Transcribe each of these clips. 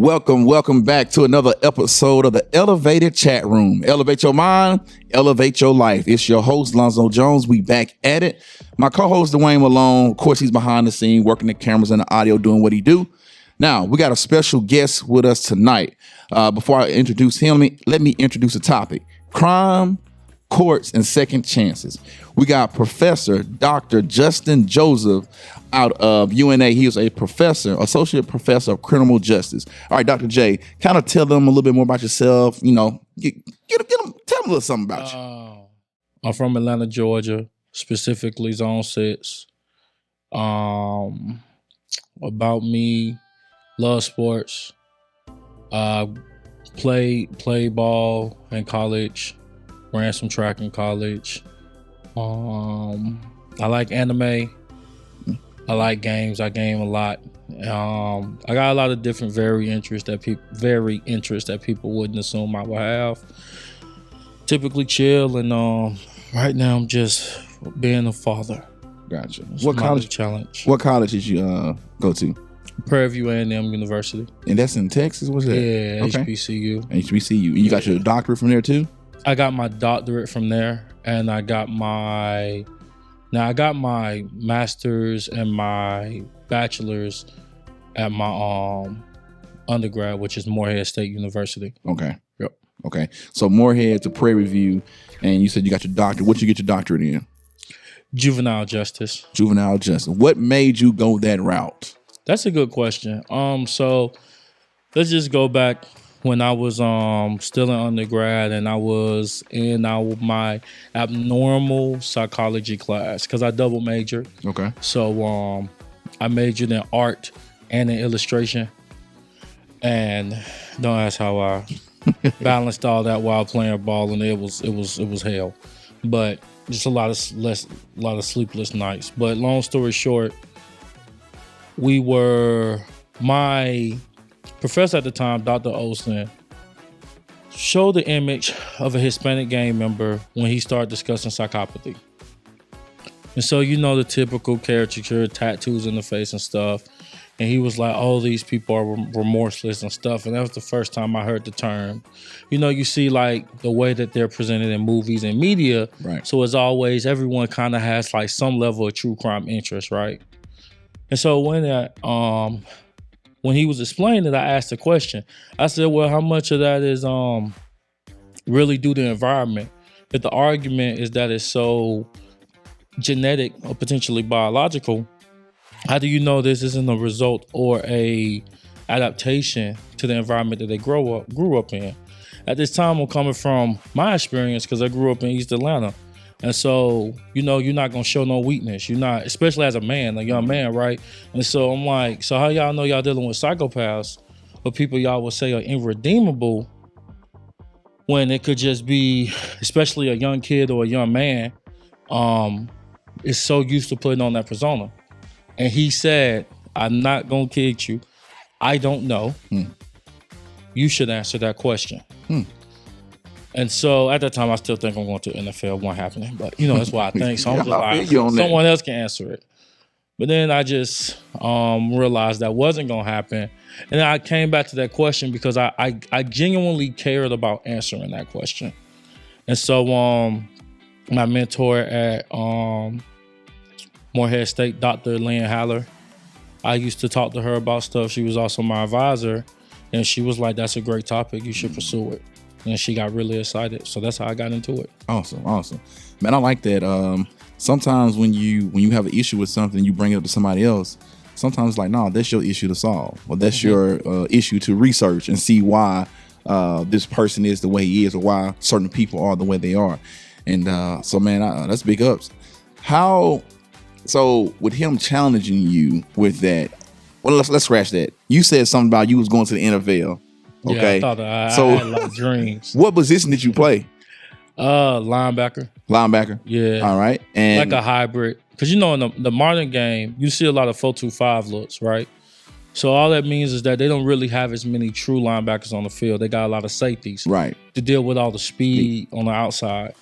Welcome back to another episode of the Elevated Chat Room. Elevate your mind, elevate your life. It's your host, Lonzo Jones. We back at it. My co-host, Dwayne Malone. Of course, he's behind the scene, working the cameras and the audio, doing what he do. Now, we got a special guest with us tonight. Before I introduce him, let me introduce the topic. Crime, courts, and second chances. We got Professor Dr. Justin Joseph out of UNA. He is a professor, associate professor of criminal justice. All right, Dr. J, kind of tell them a little bit more about yourself. You know, tell them a little something about you. I'm from Atlanta, Georgia, specifically Zone 6. About me, love sports. Played ball in college. Ran some track in college. I like anime. I like games. I game a lot. I got a lot of different varied interests that people wouldn't assume I would have. Typically chill, and right now I'm just being a father. Gotcha. It's What my college challenge? What college did you go to? Prairie View A&M University. And that's in Texas. What's that? Yeah, Okay. HBCU. HBCU. And you got your doctorate from there too? I got my doctorate from there, and I got my master's and my bachelor's at my undergrad, which is Morehead State University. Okay. Yep. Okay. So Morehead to Prairie View, and you said you got your doctorate. What'd you get your doctorate in? Juvenile justice. Juvenile justice. What made you go that route? That's a good question. So let's just go back when I was still in undergrad, and I was in my abnormal psychology class because I double majored. Okay. So I majored in art and in illustration, and don't ask how I balanced all that while playing ball, and it was hell. But just a lot of sleepless nights. But long story short, my professor at the time, Dr. Olson, showed the image of a Hispanic gang member when he started discussing psychopathy. And so, you know, the typical caricature, tattoos in the face and stuff. And he was like, oh, these people are remorseless and stuff. And that was the first time I heard the term. You know, you see like the way that they're presented in movies and media. Right. So as always, everyone kind of has like some level of true crime interest, right? And so when he was explaining it, I asked a question. I said, well, how much of that is really due to the environment? If the argument is that it's so genetic or potentially biological, how do you know this isn't a result or a adaptation to the environment that they grew up in? At this time, I'm coming from my experience because I grew up in East Atlanta. And so, you know, you're not going to show no weakness. You're not, especially as a man, a young man, right? And so I'm like, so how y'all know y'all dealing with psychopaths or people y'all would say are irredeemable when it could just be, especially a young kid or a young man, is so used to putting on that persona. And he said, I'm not going to kid you. I don't know. You should answer that question. And so at that time, I still think I'm going to the NFL. Wasn't happening, but you know that's why I think. So I'm just like, someone else can answer it. But then I just realized that wasn't going to happen, and then I came back to that question because I genuinely cared about answering that question. And so my mentor at Morehead State, Dr. Lynn Haller, I used to talk to her about stuff. She was also my advisor, and she was like, "That's a great topic. You should pursue it." And she got really excited. So that's how I got into it. Awesome. Man, I like that. Sometimes when you have an issue with something, you bring it up to somebody else. Sometimes it's like, no, that's your issue to solve. Or that's your issue to research and see why this person is the way he is or why certain people are the way they are. And so, man, that's big ups. So with him challenging you with that, well, let's scratch that. You said something about you was going to the NFL. Okay. Yeah, I had a lot of dreams. What position did you play? Linebacker. Yeah. All right. And like a hybrid. Because, you know, in the modern game, you see a lot of 4-2-5 looks, right? So all that means is that they don't really have as many true linebackers on the field. They got a lot of safeties. Right. To deal with all the speed on the outside.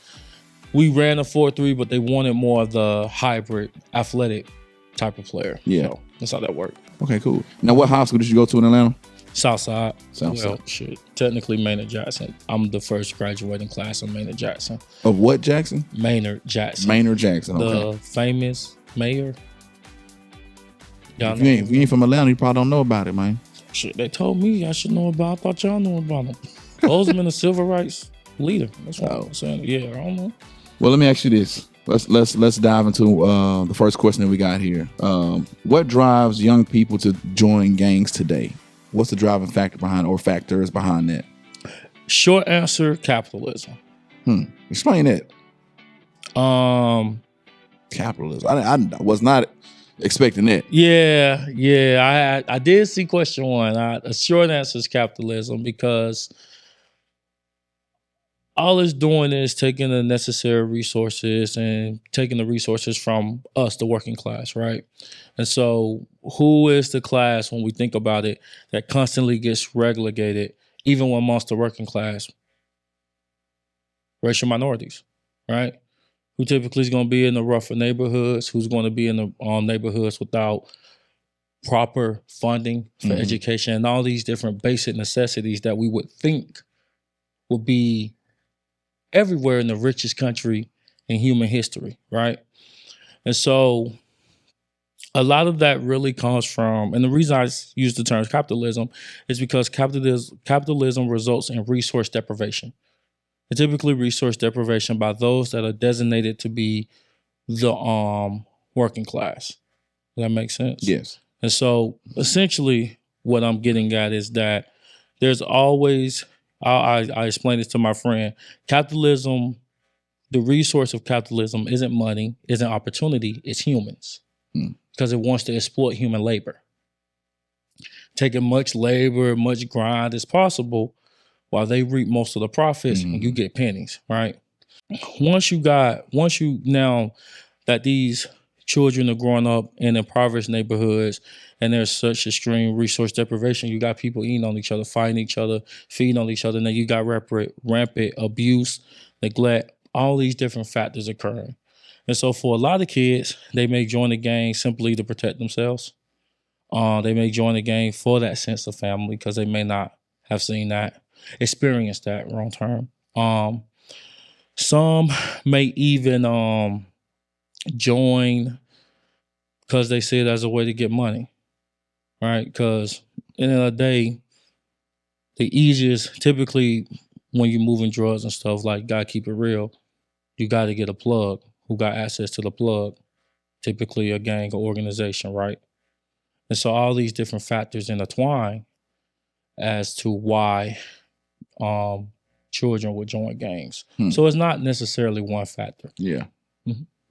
We ran a 4-3, but they wanted more of the hybrid, athletic type of player. Yeah. So that's how that worked. Okay, cool. Now, what high school did you go to in Atlanta? Southside. Southside. Well, shit. Technically, Maynard Jackson. I'm the first graduating class of Maynard Jackson. Of what Jackson? Maynard Jackson. Maynard Jackson. Okay. The famous mayor. Y'all If know. you ain't from Atlanta, you probably don't know about it, man. Shit, they told me I should know about. I thought y'all knew about him. Bozeman, a civil rights leader. That's what I'm saying. Yeah, I don't know. Well, let me ask you this. Let's dive into the first question that we got here. What drives young people to join gangs today? What's the driving factor behind or factors behind that? Short answer: capitalism. Explain that. Capitalism. I was not expecting that. Yeah. I did see question one. A short answer is capitalism because all it's doing is taking the necessary resources and taking the resources from us, the working class, right? And so who is the class when we think about it that constantly gets relegated, even amongst the working class? Racial minorities, right? Who typically is going to be in the rougher neighborhoods, who's going to be in the neighborhoods without proper funding for education and all these different basic necessities that we would think would be everywhere in the richest country in human history, right? And so a lot of that really comes from, and the reason I use the term capitalism is because capitalism results in resource deprivation. And typically resource deprivation by those that are designated to be the working class. Does that make sense? Yes. And so essentially what I'm getting at is that there's always, I explained this to my friend, capitalism, the resource of capitalism isn't money, isn't opportunity, it's humans. Because it wants to exploit human labor. Taking much labor, much grind as possible while they reap most of the profits and you get pennies, right? Once you now that these children are growing up in impoverished neighborhoods and there's such extreme resource deprivation, you got people eating on each other, fighting each other, feeding on each other, and then you got rampant abuse, neglect, all these different factors occurring. And so for a lot of kids, they may join the gang simply to protect themselves. They may join the gang for that sense of family because they may not have seen that, experienced that wrong term. Some may even join because they see it as a way to get money, right? Because at the end of the day, the easiest, typically when you're moving drugs and stuff, like, gotta keep it real, you gotta get a plug. Who got access to the plug? Typically a gang or organization, right? And so all these different factors intertwine as to why children would join gangs. So it's not necessarily one factor. Yeah.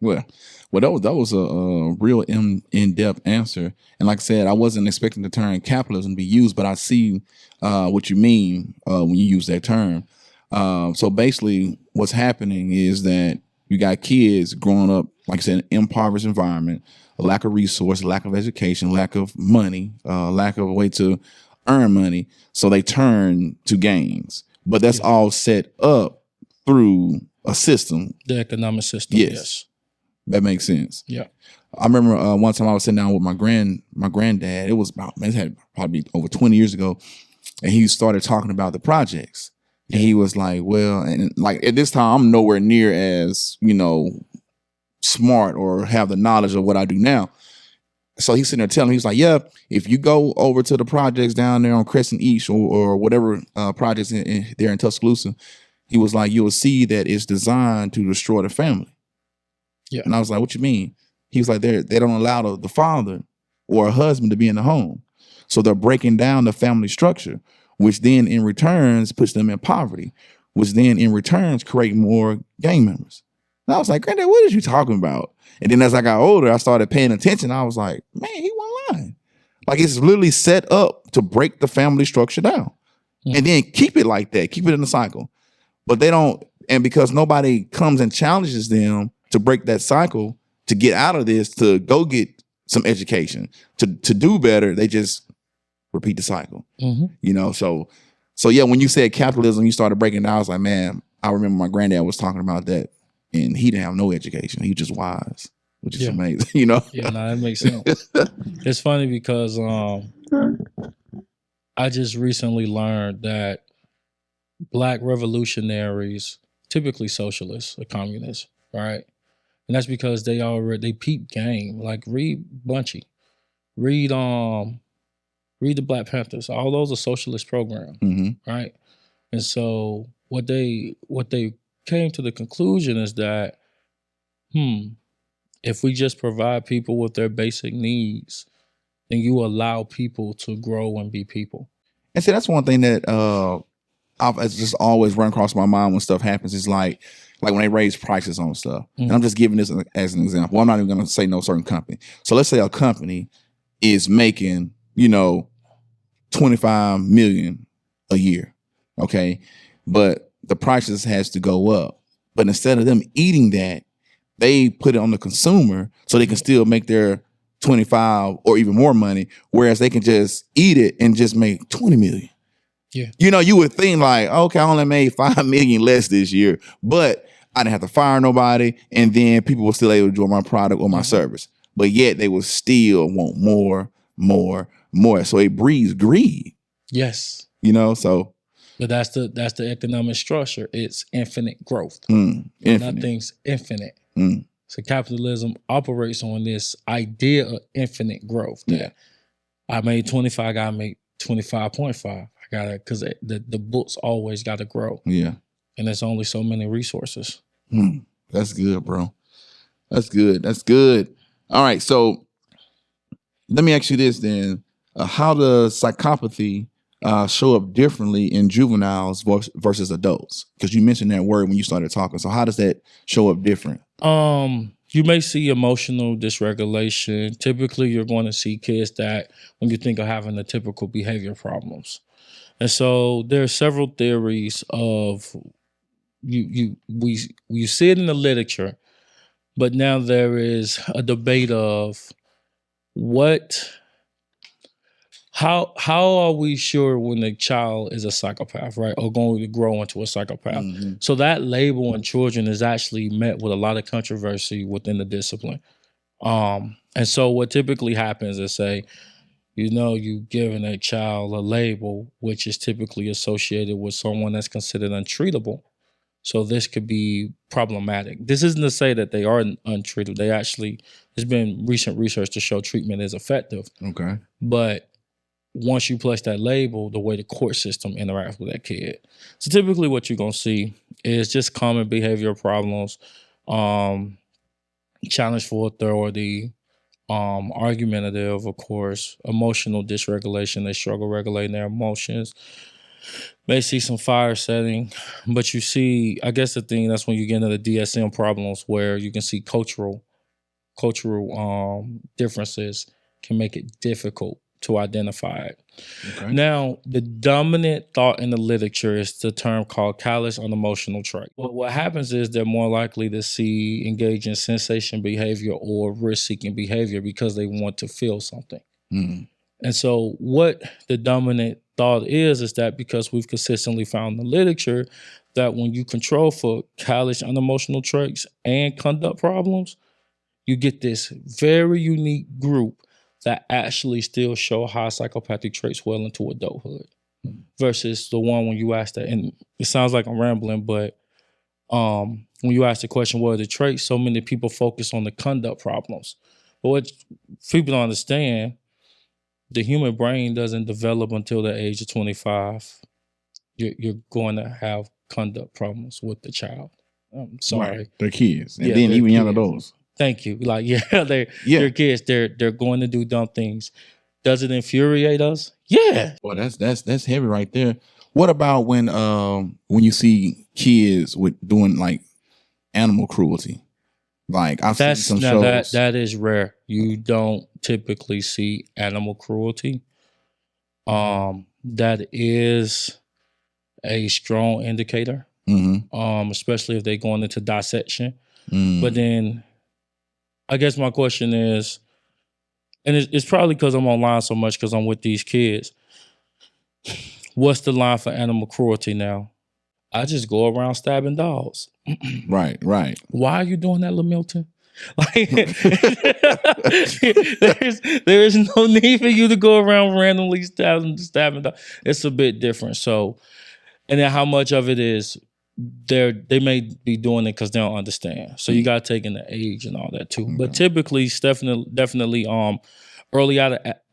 Well, that was a real in-depth answer. And like I said, I wasn't expecting the term capitalism to be used, but I see what you mean when you use that term. So basically what's happening is that you got kids growing up, like I said, in an impoverished environment, a lack of resource, lack of education, lack of money, lack of a way to earn money. So they turn to gangs. But that's all set up through a system. The economic system, yes. That makes sense. Yeah. I remember one time I was sitting down with my granddad. It was it had probably over 20 years ago. And he started talking about the projects. And he was like, well, and like at this time, I'm nowhere near as, smart or have the knowledge of what I do now. So he's sitting there telling me, he was like, yeah, if you go over to the projects down there on Crescent East or whatever projects there in Tuscaloosa, he was like, you'll see that it's designed to destroy the family. Yeah. And I was like, what you mean? He was like, they don't allow the father or a husband to be in the home. So they're breaking down the family structure, which then in returns puts them in poverty, which then in returns create more gang members. And I was like, Granddad, what are you talking about? And then as I got older, I started paying attention. I was like, man, he wasn't lying. Like it's literally set up to break the family structure down and then keep it like that, keep it in the cycle. But they don't, and because nobody comes and challenges them to break that cycle, to get out of this, to go get some education, to do better, they just repeat the cycle. So yeah, when you said capitalism, you started breaking down, I was like, man, I remember my granddad was talking about that and he didn't have no education. He was just wise, which is amazing, Yeah, no, that makes sense. It's funny because I just recently learned that Black revolutionaries, typically socialists or communists, right? And that's because they peep game. Like read Bunchy, read read the Black Panthers. All those are socialist programs, right? And so what they came to the conclusion is that, if we just provide people with their basic needs, then you allow people to grow and be people. And see, that's one thing that I've just always run across my mind when stuff happens. Is like when they raise prices on stuff. And I'm just giving this as an example. I'm not even going to say no certain company. So let's say a company is making, 25 million a year. Okay. But the prices has to go up. But instead of them eating that, they put it on the consumer so they can still make their 25 or even more money, whereas they can just eat it and just make 20 million. Yeah. You would think like, okay, I only made 5 million less this year, but I didn't have to fire nobody, and then people were still able to enjoy my product or my service. But yet they will still want more. So it breeds greed. Yes. So. But that's the economic structure. It's infinite growth. Infinite. Nothing's infinite. So capitalism operates on this idea of infinite growth. That I made 25, I gotta make 25.5. I gotta, because the books always gotta grow. Yeah. And there's only so many resources. That's good, bro. That's good. All right, so let me ask you this then. How does psychopathy show up differently in juveniles versus adults? Because you mentioned that word when you started talking. So how does that show up different? You may see emotional dysregulation. Typically, you're going to see kids that when you think of having the typical behavior problems. And so there are several theories of we see it in the literature, but now there is a debate of how are we sure when a child is a psychopath, right? Or going to grow into a psychopath. So that label in children is actually met with a lot of controversy within the discipline. And so what typically happens is you've given a child a label, which is typically associated with someone that's considered untreatable. So this could be problematic. This isn't to say that they are untreatable. There's been recent research to show treatment is effective. Okay. But once you place that label, the way the court system interacts with that kid. So typically what you're going to see is just common behavioral problems, challenge for authority, argumentative, of course, emotional dysregulation. They struggle regulating their emotions. May see some fire setting, but you see, I guess that's when you get into the DSM problems where you can see cultural differences can make it difficult to identify it. Okay. Now, the dominant thought in the literature is the term called callous unemotional trait. What happens is they're more likely to engage in sensation behavior or risk-seeking behavior because they want to feel something. And so what the dominant thought is that because we've consistently found in the literature that when you control for callous unemotional traits and conduct problems, you get this very unique group that actually still show high psychopathic traits well into adulthood versus the one when you ask that, and it sounds like I'm rambling, but when you ask the question, what are the traits, so many people focus on the conduct problems. But what people don't understand, the human brain doesn't develop until the age of 25. You're going to have conduct problems with the child. I'm sorry. Right. They're kids. And then even young adults. Thank you. They're kids. They're going to do dumb things. Does it infuriate us? Yeah. Well, that's heavy right there. What about when you see kids doing like animal cruelty? Like I've seen some shows. That is rare. You don't typically see animal cruelty. That is a strong indicator. Especially if they're going into dissection. But then I guess my question is, and it's probably because I'm online so much because I'm with these kids. What's the line for animal cruelty now? I just go around stabbing dogs. Right. Why are you doing that, LaMilton? Like there is no need for you to go around randomly stabbing. It's a bit different. So, and then how much of it is they may be doing it because they don't understand. So you got to take in the age and all that too. But typically, it's definitely early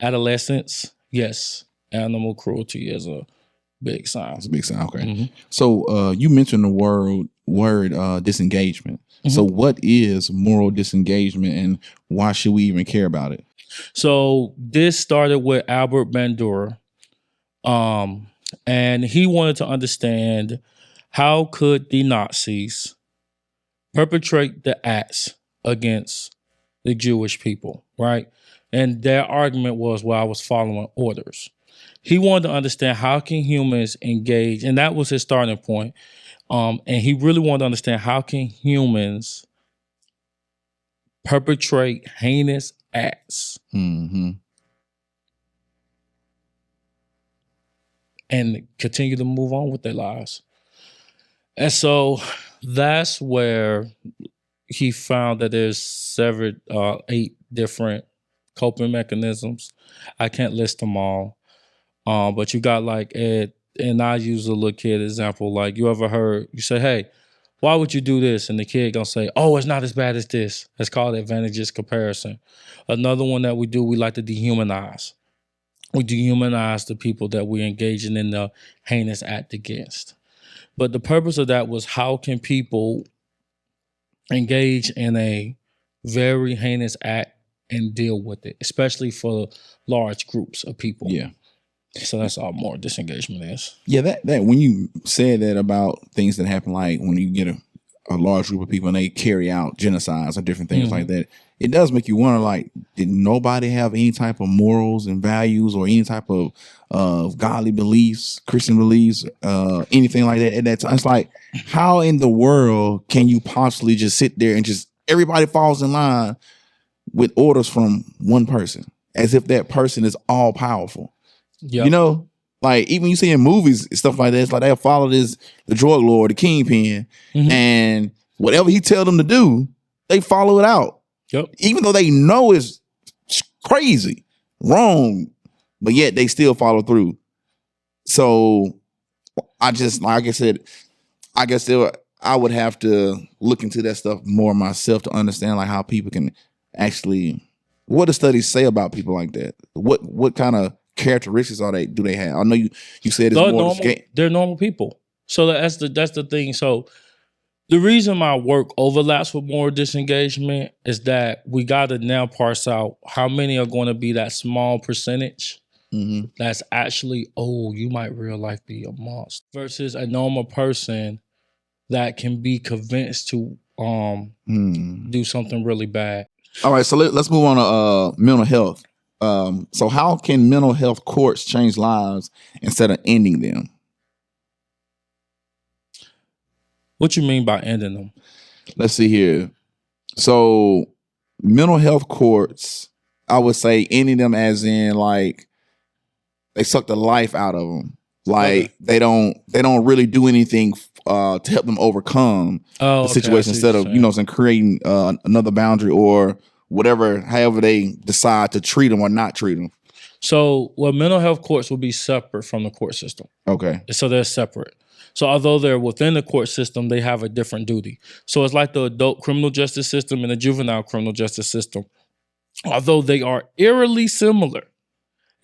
adolescence. Yes, animal cruelty is a big sign. It's a big sign. Okay. So you mentioned the word disengagement. So what is moral disengagement, and why should we even care about it? So this started with Albert Bandura, and he wanted to understand how could the Nazis perpetrate the acts against the Jewish people, right? And their argument was, well, I was following orders. He wanted to understand how can humans engage, and that was his starting point. And he really wanted to understand how can humans perpetrate heinous acts and continue to move on with their lives. And so that's where he found that there's 8 different coping mechanisms. I can't list them all. But you got like and I use a little kid example. Like you ever heard, you say, hey, why would you do this? And the kid gonna say, oh, it's not as bad as this. That's called advantageous comparison. Another one that we do, we like to dehumanize. We dehumanize the people that we're engaging in the heinous act against. But the purpose of that was how can people engage in a very heinous act and deal with it, especially for large groups of people. Yeah. So that's all more disengagement is. Yeah, that when you said that about things that happen, like when you get a large group of people and they carry out genocides or different things like that, it does make you wonder, like, did nobody have any type of morals and values or any type of godly beliefs, Christian beliefs, anything like that at that time? It's like, how in the world can you possibly just sit there and just everybody falls in line with orders from one person as if that person is all powerful? Yep. You know, like even you see in movies and stuff like that, it's like they'll follow the drug lord, the kingpin, and whatever he tell them to do, they follow it out. Yep. Even though they know it's crazy, wrong, but yet they still follow through. So I just, like I said, I guess I would have to look into that stuff more myself to understand like how people can actually, what do studies say about people like that? What kind of characteristics do they have? I know you said it's more they're normal people. So that's the thing. So the reason my work overlaps with more disengagement is that we got to now parse out how many are going to be that small percentage that's actually, oh, you might real life be a monster, versus a normal person that can be convinced to do something really bad. All right, so let's move on to mental health. So how can mental health courts change lives instead of ending them? What you mean by ending them? Let's see here. So mental health courts, I would say ending them as in like they suck the life out of them. Like they don't really do anything to help them overcome the situation instead of, creating another boundary or whatever, however they decide to treat them or not treat them. So, mental health courts will be separate from the court system. Okay. So they're separate. So although they're within the court system, they have a different duty. So it's like the adult criminal justice system and the juvenile criminal justice system. Although they are eerily similar,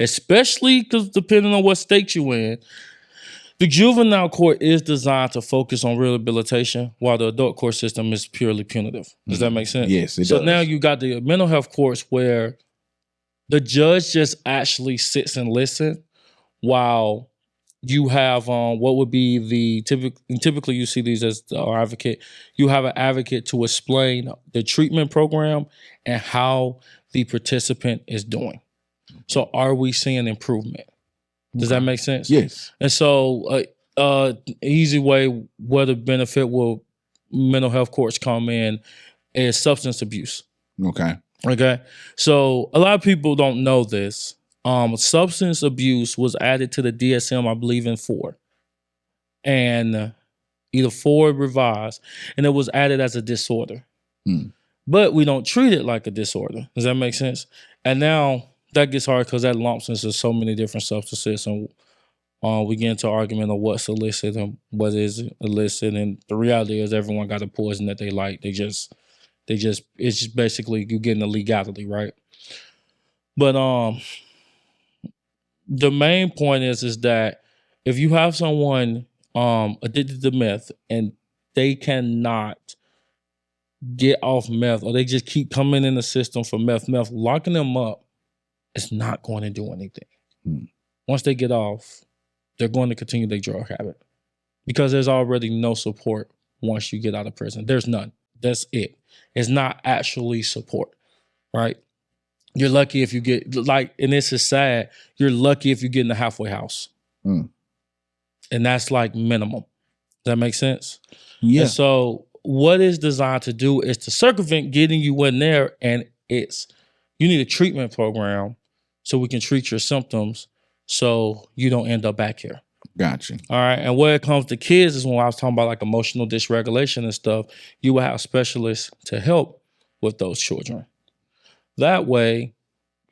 especially because depending on what state you're in, the juvenile court is designed to focus on rehabilitation, while the adult court system is purely punitive. Does that make sense? Yes, it does. So now you got the mental health courts where the judge just actually sits and listens, while you have what would be the typically you see these as our advocate. You have an advocate to explain the treatment program and how the participant is doing. So are we seeing improvement? Does that make sense? Yes. And so easy way where the benefit will mental health courts come in is substance abuse. Okay. So a lot of people don't know this. Substance abuse was added to the DSM, I believe, in 4. And either 4 revised, and it was added as a disorder. but we don't treat it like a disorder. Does that make sense? And now that gets hard because that lumps into so many different substances, and we get into argument of what's illicit and what is illicit. And the reality is, everyone got a poison that they like. It's just basically you getting the legality, right? But the main point is that if you have someone addicted to meth and they cannot get off meth, or they just keep coming in the system for meth, locking them up is not going to do anything. Once they get off, they're going to continue their drug habit because there's already no support once you get out of prison. There's none. That's it. It's not actually support, right? You're lucky if you get, like, and this is sad, you're lucky if you get in the halfway house. And that's like minimum. Does that make sense? Yeah. And so what it's designed to do is to circumvent getting you in there, and you need a treatment program so we can treat your symptoms so you don't end up back here. Gotcha. All right. And where it comes to kids is when I was talking about like emotional dysregulation and stuff, you will have specialists to help with those children. That way,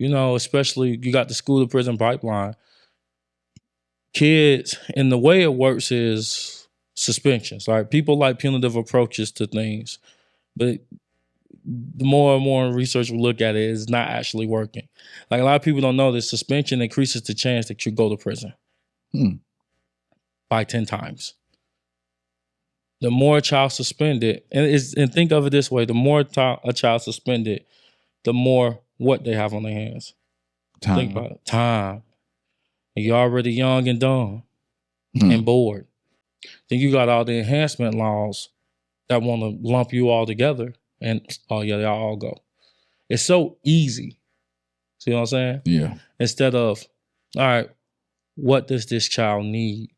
especially you got the school to prison pipeline. Kids, and the way it works is suspensions. Right? People like punitive approaches to things, but the more and more research we look at it, it's not actually working. Like, a lot of people don't know that suspension increases the chance that you go to prison by 10 times. The more a child suspended, and think of it this way, the more a child suspended, the more what they have on their hands. Time. Think about it. Time. And you're already young and dumb and bored. Then you got all the enhancement laws that want to lump you all together and, oh yeah, y'all all go. It's so easy. See what I'm saying? Yeah. Instead of, all right, what does this child need?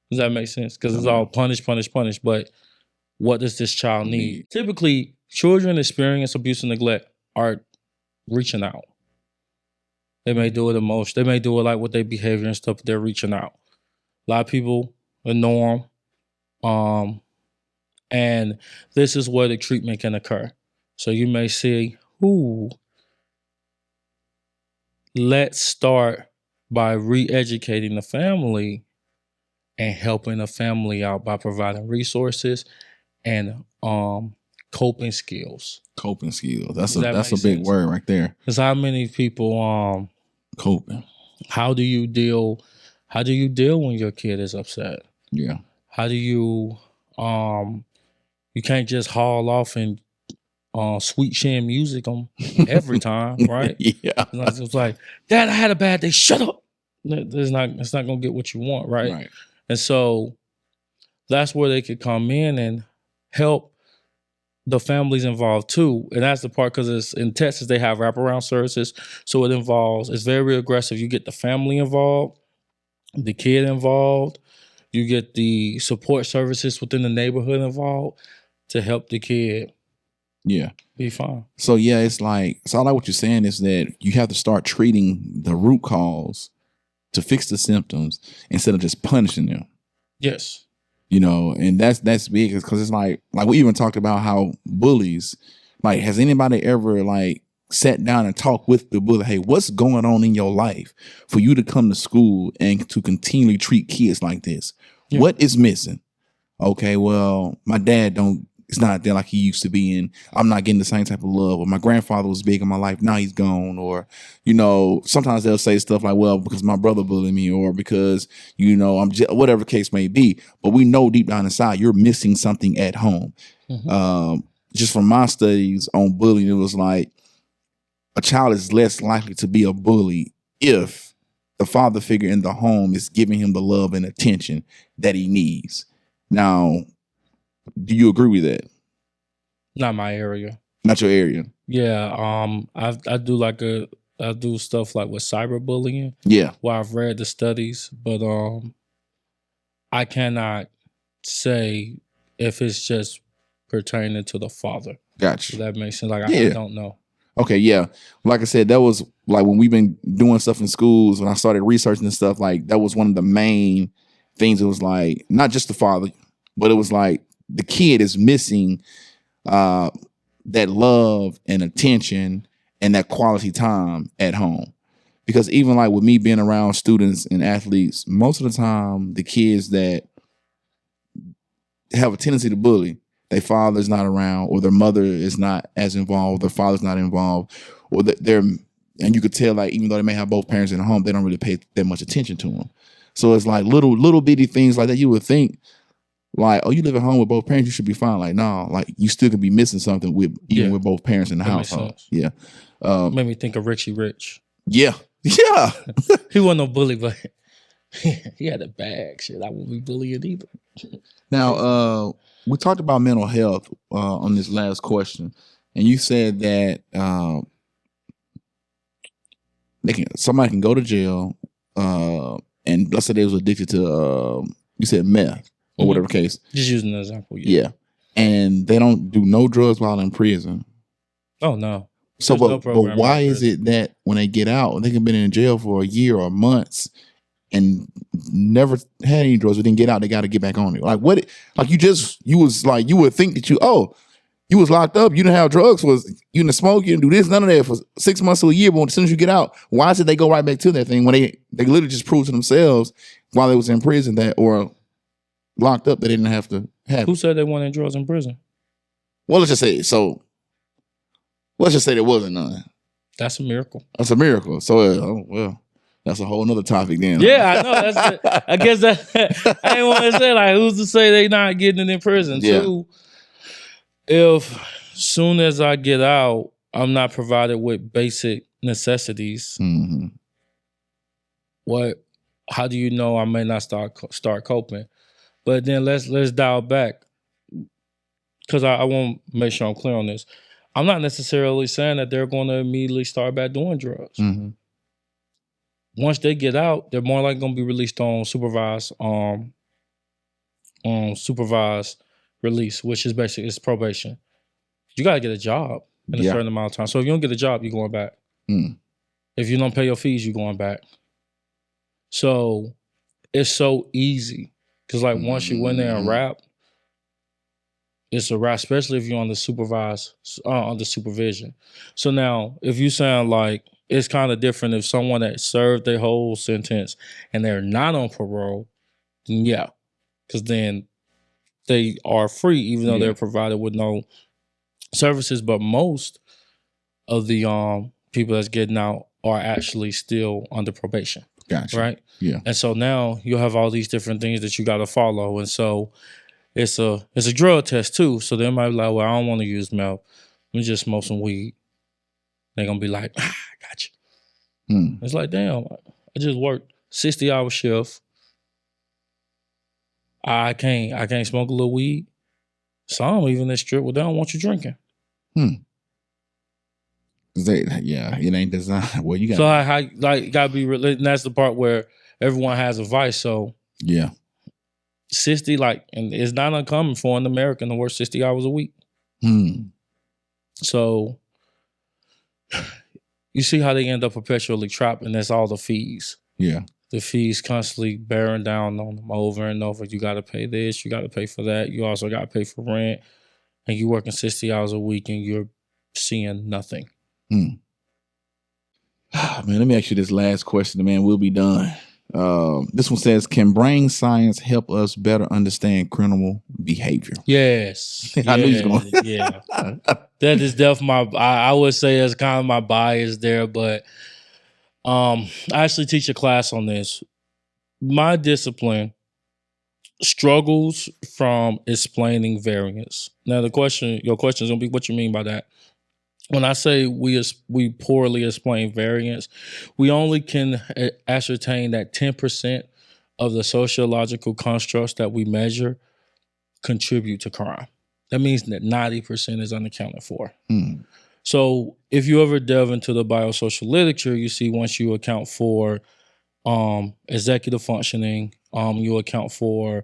Does that make sense? Because it's all punish. But what does this child need? Typically, children experience abuse and neglect are reaching out. They may do it they may do it like with their behavior and stuff, but they're reaching out. A lot of people ignore them. And this is where the treatment can occur. So you may say, let's start by re-educating the family and helping the family out by providing resources and coping skills. Coping skills. That's Does a big word right there. Because how many people coping. How do you deal when your kid is upset? Yeah. How do you you can't just haul off and sweet chin music on every time, right? Yeah. It's like, Dad, I had a bad day. Shut up. It's not gonna get what you want, right? Right. And so that's where they could come in and help the families involved too. And that's the part, because it's in Texas, they have wraparound services. So it's very aggressive. You get the family involved, the kid involved, you get the support services within the neighborhood involved to help the kid be fine. So yeah, it's like, so I like what you're saying is that you have to start treating the root cause to fix the symptoms instead of just punishing them. Yes. And that's big, because it's like we even talked about how bullies, like, has anybody ever like sat down and talked with the bully? Hey, what's going on in your life for you to come to school and to continually treat kids like this? Yeah. What is missing? Okay, well, my dad it's not there like he used to be, and I'm not getting the same type of love. Or my grandfather was big in my life, now he's gone. Or, sometimes they'll say stuff like, well, because my brother bullied me, or because, I'm just, whatever the case may be. But we know deep down inside you're missing something at home. Mm-hmm. Just from my studies on bullying, it was like a child is less likely to be a bully if the father figure in the home is giving him the love and attention that he needs. Now, do you agree with that? Not my area. Not your area. Yeah. I do stuff like with cyberbullying. Yeah. Where I've read the studies, but I cannot say if it's just pertaining to the father. Gotcha. Does that make sense? Like, yeah. I don't know. Okay, yeah. Like I said, that was like when we've been doing stuff in schools, when I started researching and stuff, like that was one of the main things. It was like not just the father, but it was like the kid is missing that love and attention and that quality time at home. Because even like with me being around students and athletes, most of the time the kids that have a tendency to bully, their father's not around, or their mother is not as involved, their father's not involved, or they're, and you could tell like even though they may have both parents in the home, they don't really pay that much attention to them. So it's like little bitty things like that. You would think like, oh, you live at home with both parents, you should be fine. Like, no, like you still could be missing something with even with both parents in the household. Yeah. Made me think of Richie Rich. Yeah. Yeah. He wasn't no bully, but he had a bag. Shit, I wouldn't be bullying either. Now, we talked about mental health on this last question, and you said that somebody can go to jail, and let's say they was addicted to you said meth or whatever case. Just using an example. Yeah, and they don't do no drugs while in prison. Oh no. So, but why is it that when they get out, they can been in jail for a year or months and never had any drugs, but then get out, they got to get back on it? Like what? Like you would think that you was locked up, you didn't have drugs, you didn't smoke, you didn't do this, none of that for 6 months to a year. But as soon as you get out, why did they go right back to that thing when they literally just proved to themselves while they was in prison that or locked up that they didn't have to have? Who said they wanted drugs in prison? Well, let's just say so. Let's just say there wasn't none. That's a miracle. That's a miracle. So, well, that's a whole nother topic then. Yeah, I know. I guess that I ain't want to say like who's to say they not getting it in prison. Yeah. Too, if soon as I get out, I'm not provided with basic necessities. Mm-hmm. How do you know I may not start coping? But then let's dial back, because I want to make sure I'm clear on this. I'm not necessarily saying that they're going to immediately start back doing drugs. Mm-hmm. Once they get out, they're more likely going to be released on supervised release, which is basically it's probation. You got to get a job in a certain amount of time. So if you don't get a job, you're going back. Mm. If you don't pay your fees, you're going back. So it's so easy because like once you went there and rap, it's a wrap, especially if you're on the under supervision. So now, if you sound like it's kind of different if someone that served their whole sentence and they're not on parole, then yeah, because then they are free, even though they're provided with no services. But most of the people that's getting out are actually still under probation. Gotcha. Right? Yeah. And so now you have all these different things that you got to follow, and so. It's a drug test too, so they might be like, well, I don't want to use meth. Let me just smoke some weed. They're gonna be like, I got you. It's like, damn, I just worked 60-hour shift. I can't smoke a little weed. Some even that strip, well, they don't want you drinking. It ain't designed. Well, you got so gotta be. And that's the part where everyone has a vice. So 60, and it's not uncommon for an American to work 60 hours a week. So you see how they end up perpetually trapped, and that's all the fees. Yeah. The fees constantly bearing down on them over and over. You got to pay this, you got to pay for that. You also got to pay for rent, and you're working 60 hours a week, and you're seeing nothing. Man, let me ask you this last question, man. We'll be done. This one says, can brain science help us better understand criminal behavior? Yes. I knew you was going. Yeah. That is definitely I would say that's kind of my bias there, but I actually teach a class on this. My discipline struggles from explaining variance. Now your question is gonna be what you mean by that. When I say we poorly explain variance, we only can ascertain that 10% of the sociological constructs that we measure contribute to crime. That means that 90% is unaccounted for. So if you ever delve into the biosocial literature, you see once you account for executive functioning, you account for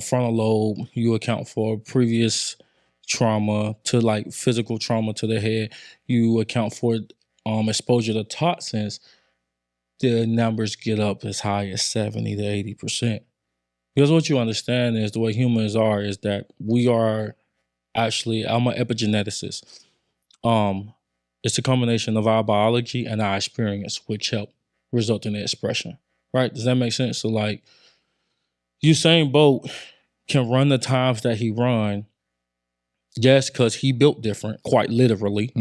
frontal lobe, you account for previous trauma to like physical trauma to the head, you account for exposure to toxins, the numbers get up as high as 70 to 80%. Because what you understand is the way humans are is that we are actually, I'm an epigeneticist. It's a combination of our biology and our experience, which help result in the expression. Right? Does that make sense? So, like, Usain Bolt can run the times that he run, yes, because he built different, quite literally,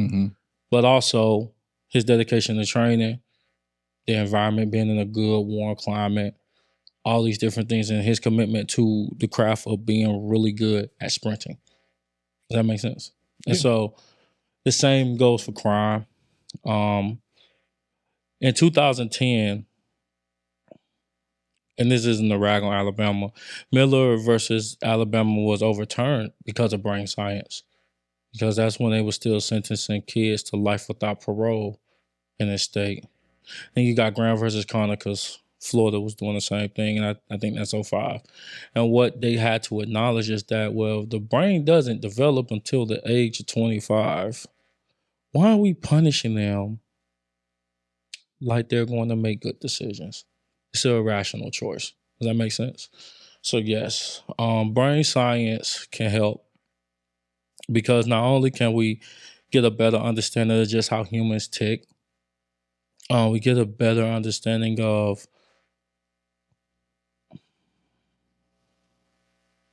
but also his dedication to training, the environment, being in a good, warm climate, all these different things, and his commitment to the craft of being really good at sprinting. Does that make sense? And so the same goes for crime. In 2010, and this isn't a rag on Alabama, Miller versus Alabama was overturned because of brain science. Because that's when they were still sentencing kids to life without parole in the state. And you got Graham versus Connor because Florida was doing the same thing, and I think that's 05. And what they had to acknowledge is that, well, the brain doesn't develop until the age of 25. Why are we punishing them like they're going to make good decisions? It's an irrational choice. Does that make sense? So yes, brain science can help because not only can we get a better understanding of just how humans tick, we get a better understanding of,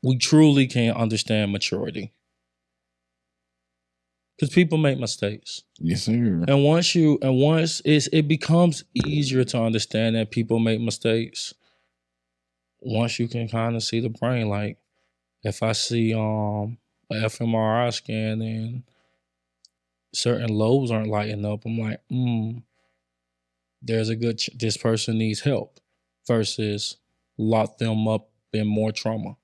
we truly can understand maturity. Because people make mistakes. Yes, sir. And once it becomes easier to understand that people make mistakes, once you can kind of see the brain. Like if I see an fMRI scan and certain lobes aren't lighting up, I'm like, there's a good this person needs help, versus lock them up in more trauma.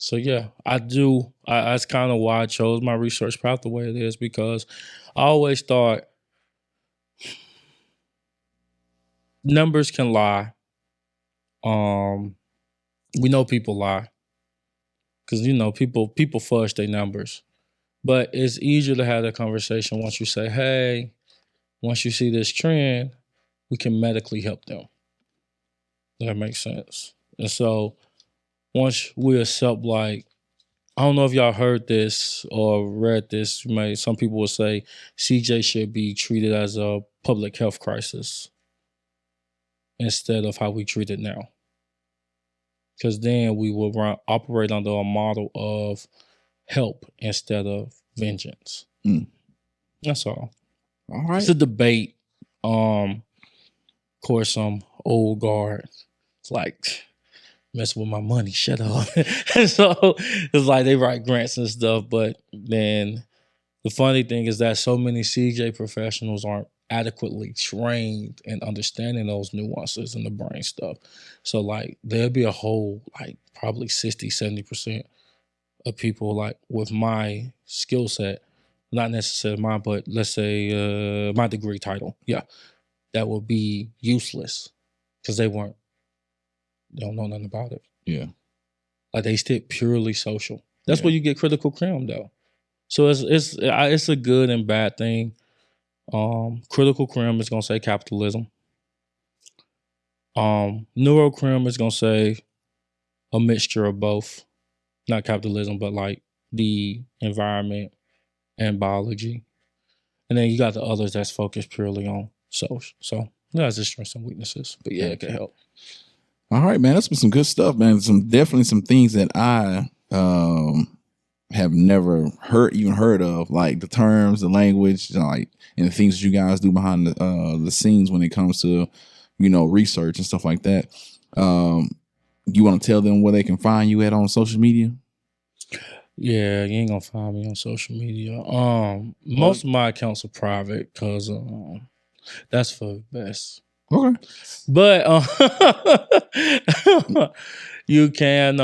So yeah, I do. That's kind of why I chose my research path the way it is, because I always thought numbers can lie. We know people lie because people fudge their numbers, but it's easier to have that conversation once you say, "Hey, once you see this trend, we can medically help them." That makes sense. And so once we accept, like, I don't know if y'all heard this or read this, some people will say CJ should be treated as a public health crisis instead of how we treat it now. Because then we will operate under a model of help instead of vengeance. That's all. All right. It's a debate. Of course, some old guard, it's like, messing with my money, shut up. And so it's like they write grants and stuff, but then the funny thing is that so many CJ professionals aren't adequately trained in understanding those nuances in the brain stuff. So like there'll be a whole like probably 60-70% of people like with my skill set, not necessarily mine, but let's say my degree title, that would be useless because they don't know nothing about it. Yeah. Like they stick purely social. That's where you get critical crim though. So it's a good and bad thing. Critical crim is gonna say capitalism. Neurocrim is gonna say a mixture of both. Not capitalism, but like the environment and biology. And then you got the others that's focused purely on social. So that's just strengths and weaknesses. But yeah, it can help. All right, man. That's been some good stuff, man. Definitely some things that I have never heard of, like the terms, the language, like, and the things that you guys do behind the scenes when it comes to, research and stuff like that. You want to tell them where they can find you at on social media? Yeah, you ain't gonna find me on social media. Most of my accounts are private because that's for the best. Okay. But you can,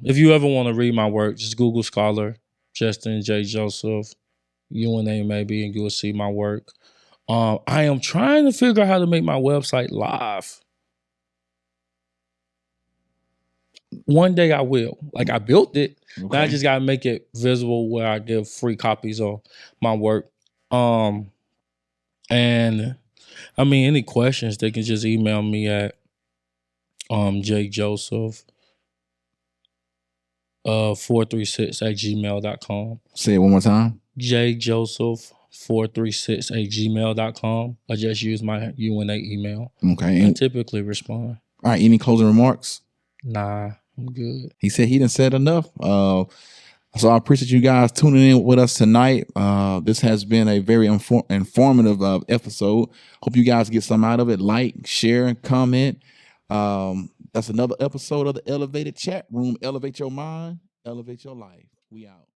if you ever want to read my work, just Google Scholar, Justin J. Joseph, UNA maybe, and you will see my work. I am trying to figure out how to make my website live. One day I will. Like I built it. Okay. Now I just gotta make it visible where I give free copies of my work. And I mean, any questions, they can just email me at Jake Joseph jjoseph436@gmail.com. Say it one more time. jjoseph436@gmail.com. I just use my UNA email. Okay. I And, typically respond. all right. Any closing remarks? Nah, I'm good. He said he done said enough. So I appreciate you guys tuning in with us tonight. This has been a very informative episode. Hope you guys get some out of it. Like, share, and comment. That's another episode of the Elevated Chat Room. Elevate your mind, elevate your life. We out.